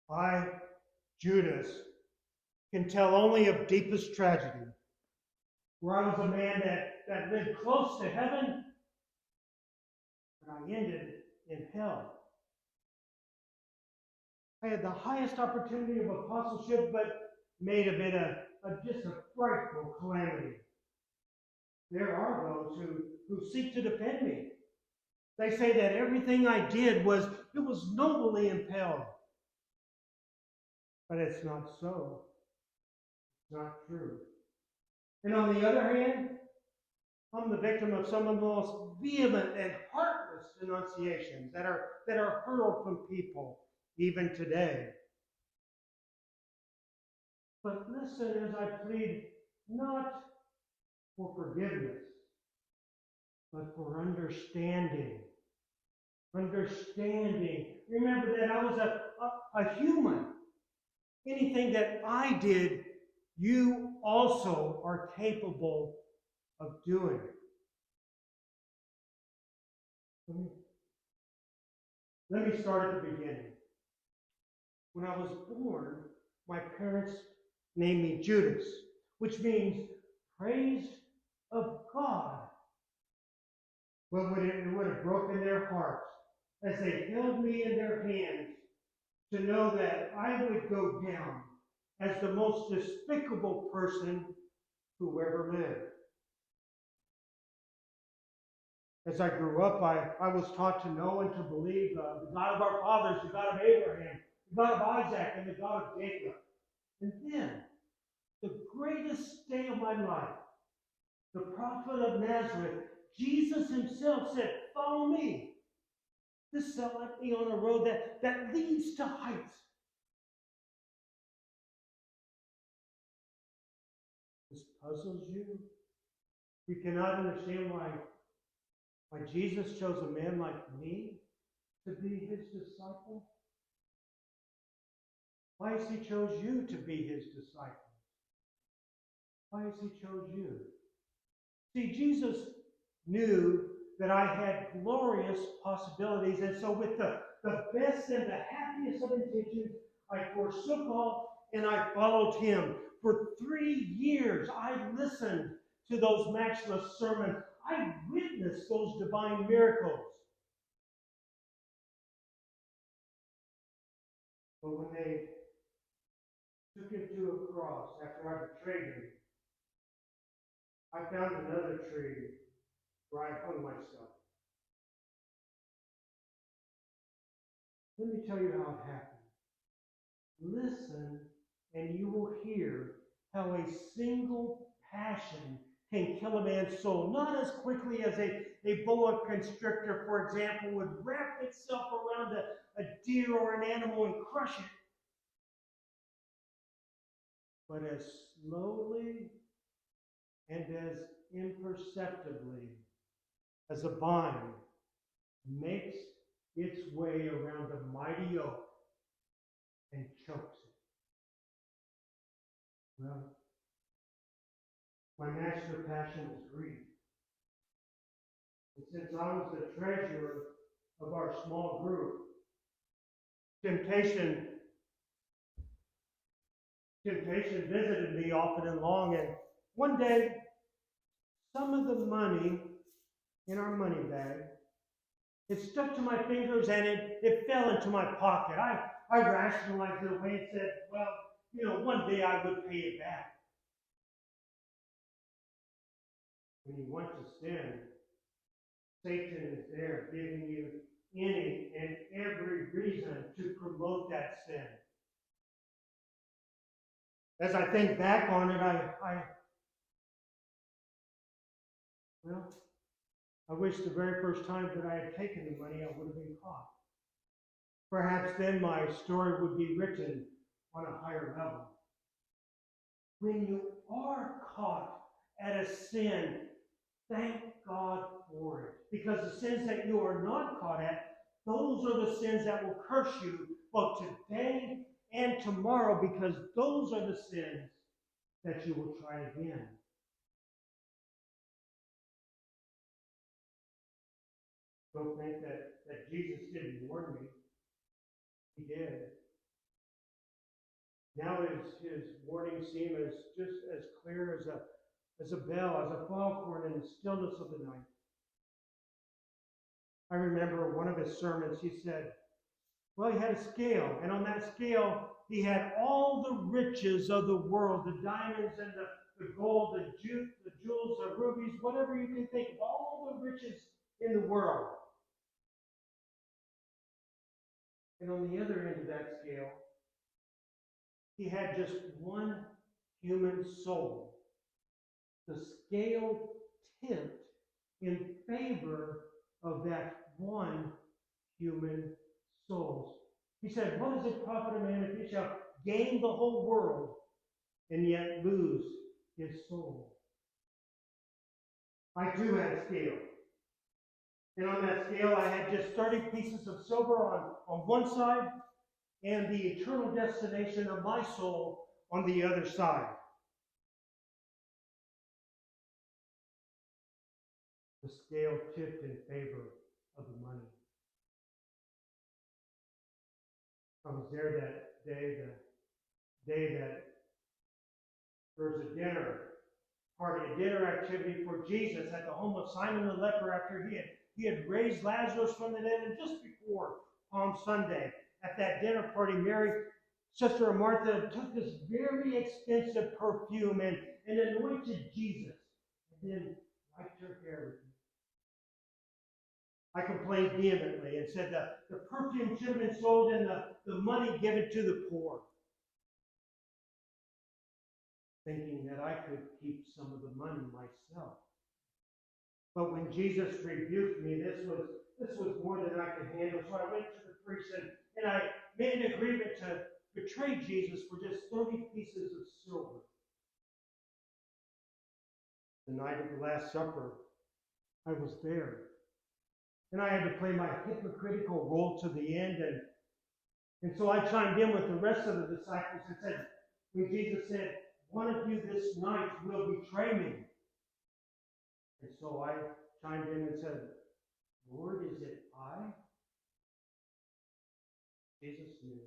I, Judas, can tell only of deepest tragedy, where I was a man that lived close to heaven, but I ended in hell. I had the highest opportunity of apostleship, but made of it just a frightful calamity. There are those who seek to defend me. They say that everything I did was nobly impelled. But it's not so. It's not true. And on the other hand, I'm the victim of some of the most vehement and heartless denunciations that are hurled from people even today. But listen as I plead not for forgiveness, but for understanding. Understanding. Remember that I was a human. Anything that I did, you also are capable of doing. Let me start at the beginning. When I was born, my parents named me Judas, which means praise of God. Well, it would have broken their hearts as they held me in their hands to know that I would go down as the most despicable person who ever lived. As I grew up, I was taught to know and to believe the God of our fathers, the God of Abraham, the God of Isaac, and the God of Jacob. And then, the greatest day of my life, the prophet of Nazareth, Jesus himself said, "Follow me." This set me on a road that leads to heights. This puzzles you? You cannot understand why Jesus chose a man like me to be his disciple? Why has he chose you to be his disciple? Why has he chose you? See, Jesus knew that I had glorious possibilities, and so with the best and the happiest of intentions, I forsook all and I followed him. For 3 years, I listened to those matchless sermons. I witnessed those divine miracles. But when they took him to a cross after I betrayed him, I found another tree where I hung myself. Let me tell you how it happened. Listen, and you will hear how a single passion can kill a man's soul, not as quickly as a boa constrictor, for example, would wrap itself around a deer or an animal and crush it, but as slowly and as imperceptibly as a vine makes its way around a mighty oak and chokes it. Well, my master passion was greed. And since I was the treasurer of our small group, temptation visited me often and long, and one day, some of the money in our money bag, it stuck to my fingers and it fell into my pocket. I rationalized it away and said, well, one day I would pay it back. When you want to sin, Satan is there giving you any and every reason to promote that sin. As I think back on it, I wish the very first time that I had taken the money, I would have been caught. Perhaps then my story would be written on a higher level. When you are caught at a sin, thank God for it. Because the sins that you are not caught at, those are the sins that will curse you both today and tomorrow, because those are the sins that you will try again. Don't think that Jesus didn't warn me. He did. Now his warning seemed just as clear as a bell, as a foghorn in the stillness of the night. I remember one of his sermons, he said, well, he had a scale, and on that scale, he had all the riches of the world, the diamonds and the gold, the jewels, the rubies, whatever you can think of, all the riches in the world. And on the other end of that scale, he had just one human soul. The scale tipped in favor of that one human soul. He said, what does it profit a man if he shall gain the whole world and yet lose his soul? I too had a scale. And on that scale, I had just 30 pieces of silver on one side and the eternal destination of my soul on the other side. The scale tipped in favor of the money. I was there that day, the day that there was a dinner party, a dinner activity for Jesus at the home of Simon the leper after he had raised Lazarus from the dead, and just before Palm Sunday, at that dinner party, Mary, Sister of Martha, took this very expensive perfume and anointed Jesus, and then wiped her hair with it. I complained vehemently and said that the perfume should have been sold and the money given to the poor, thinking that I could keep some of the money myself. But when Jesus rebuked me, this was more than I could handle. So I went to the priest and I made an agreement to betray Jesus for just 30 pieces of silver. The night of the Last Supper, I was there. And I had to play my hypocritical role to the end. And so I chimed in with the rest of the disciples and said, when Jesus said, one of you this night will betray me. And so I chimed in and said, Lord, is it I? Jesus knew.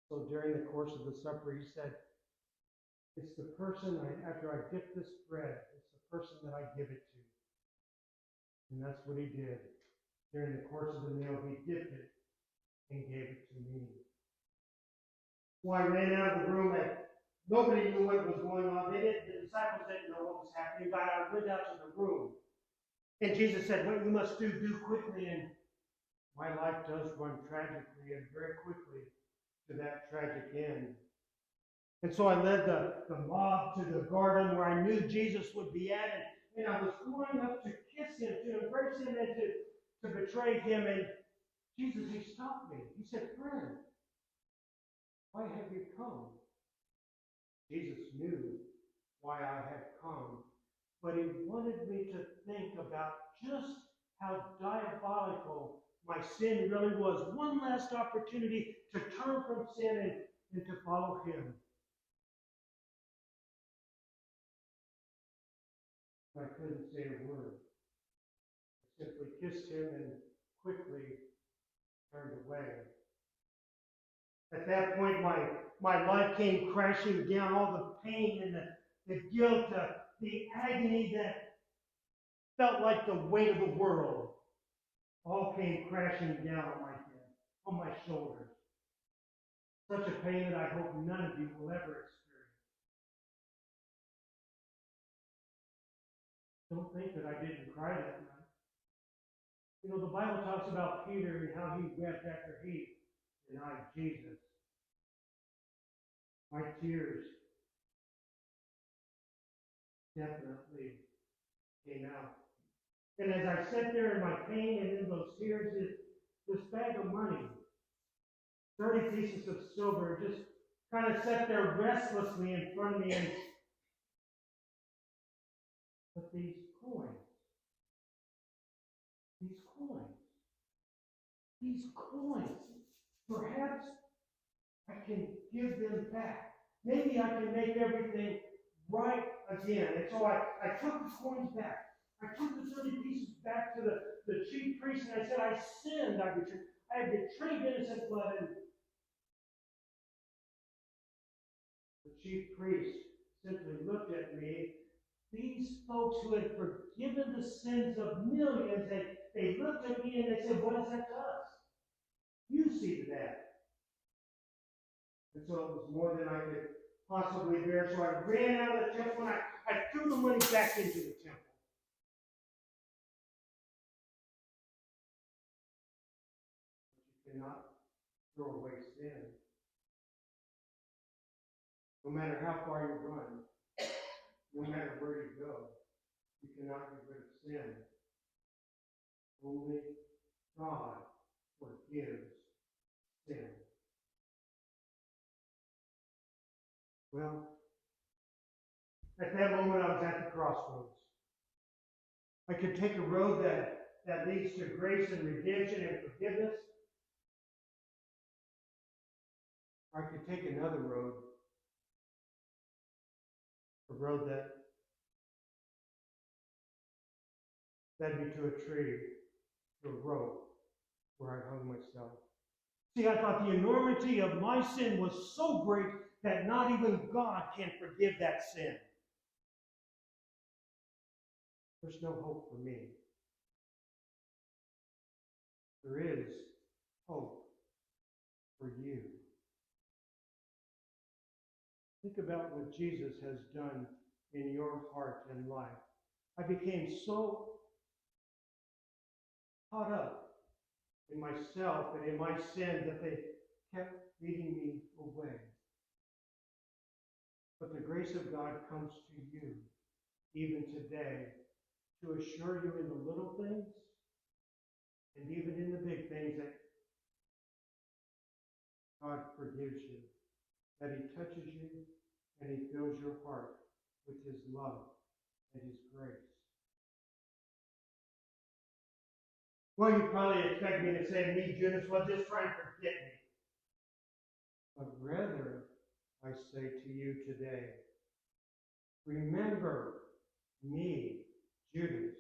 So during the course of the supper, he said, it's the person, after I dip this bread, it's the person that I give it to. And that's what he did. During the course of the meal, he dipped it and gave it to me. Well, I ran out of the room and nobody knew what was going on. The disciples didn't know what was happening, but I went out to the room. And Jesus said, what you must do quickly. And my life does run tragically and very quickly to that tragic end. And so I led the mob to the garden where I knew Jesus would be at. And I was going up to kiss him, to embrace him, and to betray him. And Jesus, he stopped me. He said, friend, why have you come? Jesus knew why I had come, but he wanted me to think about just how diabolical my sin really was. One last opportunity to turn from sin and to follow him. I couldn't say a word. I simply kissed him and quickly turned away. At that point, my life came crashing down. All the pain and the guilt, the agony that felt like the weight of the world, all came crashing down on my head, on my shoulders. Such a pain that I hope none of you will ever experience. Don't think that I didn't cry that night. You know, the Bible talks about Peter and how he wept after he denied Jesus. My tears definitely came out. And as I sat there in my pain and in those tears, this bag of money, 30 pieces of silver, just kind of sat there restlessly in front of me. But these coins, perhaps I can give them back. Maybe I can make everything right again. And so I took the coins back. I took the 30 pieces back to the chief priest, and I said, I sinned. I had betrayed innocent blood, chief priest simply looked at me. These folks who had forgiven the sins of millions, they looked at me and they said, what is that to us? You see to that. And so it was more than I could possibly bear. So I ran out of the temple and I threw the money back into the temple. But you cannot throw away sin. No matter how far you run, no matter where you go, you cannot get rid of sin. Only God forgives sin. Well, at that moment I was at the crossroads. I could take a road that leads to grace and redemption and forgiveness, or I could take another road, a road that led me to a tree, to a rope, where I hung myself. See, I thought the enormity of my sin was so great that not even God can forgive that sin. There's no hope for me. There is hope for you. Think about what Jesus has done in your heart and life. I became so caught up in myself and in my sin that they kept leading me away. But the grace of God comes to you, even today, to assure you in the little things and even in the big things that God forgives you, that He touches you and He fills your heart with His love and His grace. Well, you probably expect me to say, me, Judas, well, just try and forget me. But rather, I say to you today, remember me, Judas.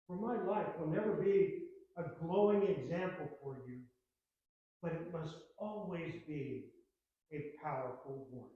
For my life will never be a glowing example for you, but it must always be a powerful one.